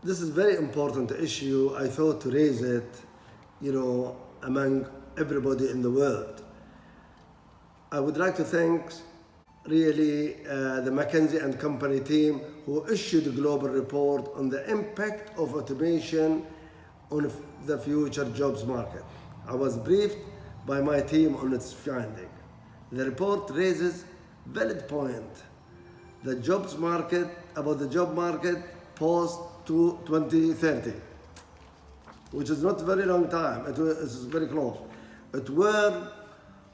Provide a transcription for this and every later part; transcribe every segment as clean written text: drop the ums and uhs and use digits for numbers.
This is a very important issue. I thought to raise it, among everybody in the world. I would like to thank really the McKinsey and Company team who issued a global report on the impact of automation on the future jobs market. I was briefed by my team on its finding. The report raises valid point. The jobs market, about the job market post to 2030, which is not very long time. It is very close. It will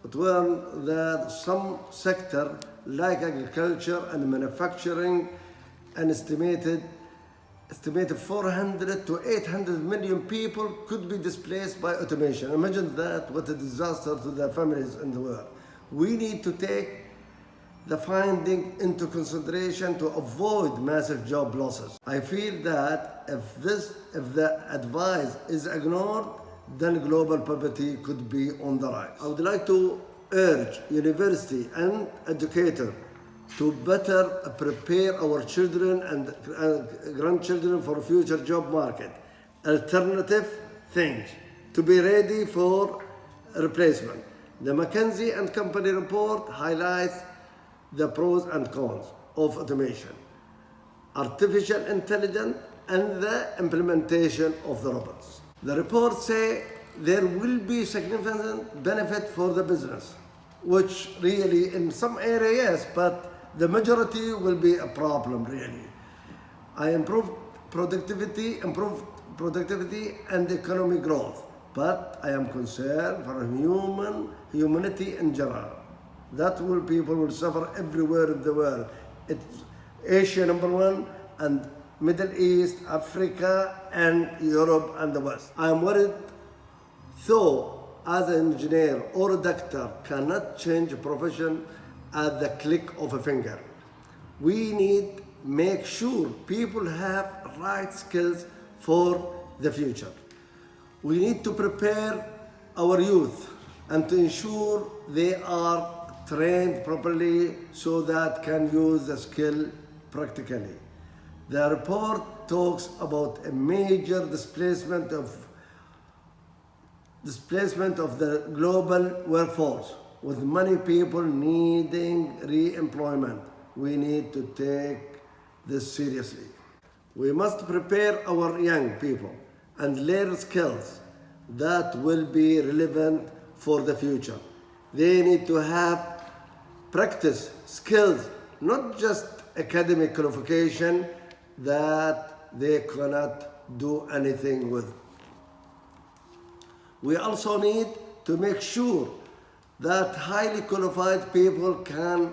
that some sector like agriculture and manufacturing and estimated 400 to 800 million people could be displaced by automation. Imagine that, what a disaster to the families in the world. We need to take the finding into consideration to avoid massive job losses. I feel that if the advice is ignored, then global poverty could be on the rise. I would like to urge university and educators to better prepare our children and grandchildren for future job market. Alternative things to be ready for replacement. The McKinsey and Company report highlights the pros and cons of automation, artificial intelligence, and the implementation of the robots. The report says there will be significant benefit for the business, which really in some areas, but the majority will be a problem really. Improved productivity and economic growth, but I am concerned for humanity in general. People will suffer everywhere in the world. It's Asia number one, and Middle East, Africa, and Europe and the West. I am worried, though, as an engineer or a doctor cannot change a profession at the click of a finger. We need make sure people have right skills for the future. We need to prepare our youth and to ensure they are trained properly so that can use the skill practically. The report talks about a major displacement of the global workforce, with many people needing re-employment. We need to take this seriously. We must prepare our young people and learn skills that will be relevant for the future. They need to have practice skills, not just academic qualification that they cannot do anything with. We also need to make sure that highly qualified people can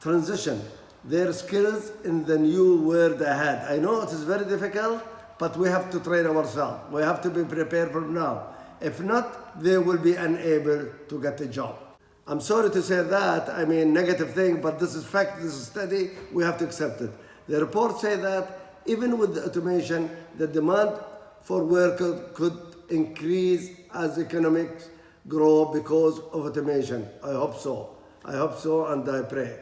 transition their skills in the new world ahead. I know it is very difficult, but we have to train ourselves. We have to be prepared from now. If not, they will be unable to get a job. I'm sorry to say that, negative thing, but this is fact, this is study, we have to accept it. The report says that even with the automation, the demand for workers could increase as economics grow because of automation. I hope so and I pray.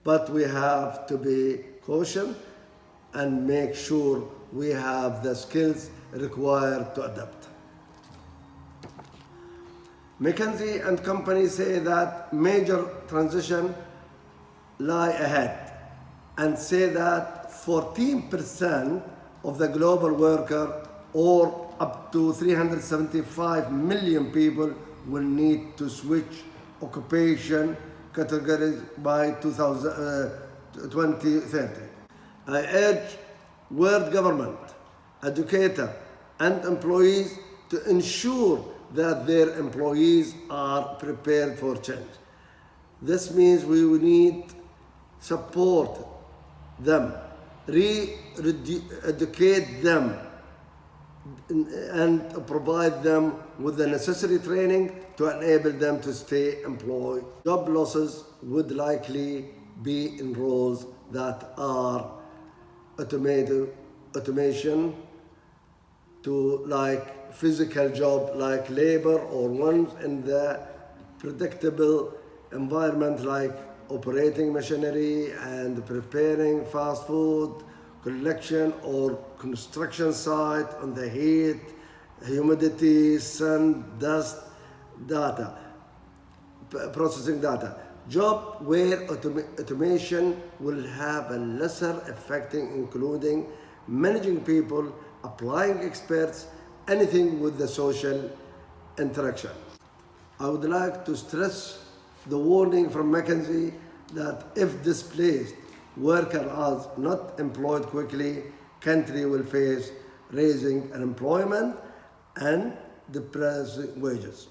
But we have to be cautious and make sure we have the skills required to adapt. McKinsey and Company say that major transition lie ahead and say that 14% of the global worker, or up to 375 million people, will need to switch occupation categories by 2030. I urge world government, educators, and employees to ensure that their employees are prepared for change. This means we will need support them, re-educate them, and provide them with the necessary training to enable them to stay employed. Job losses would likely be in roles that are automation to like physical job like labor, or ones in the predictable environment like operating machinery and preparing fast food, collection or construction site, on the heat, humidity, sun, dust, data, processing data. Job where automation will have a lesser affecting, including managing people, applying experts, anything with the social interaction. I would like to stress the warning from McKinsey that if displaced workers are not employed quickly, country will face raising unemployment and depressing wages.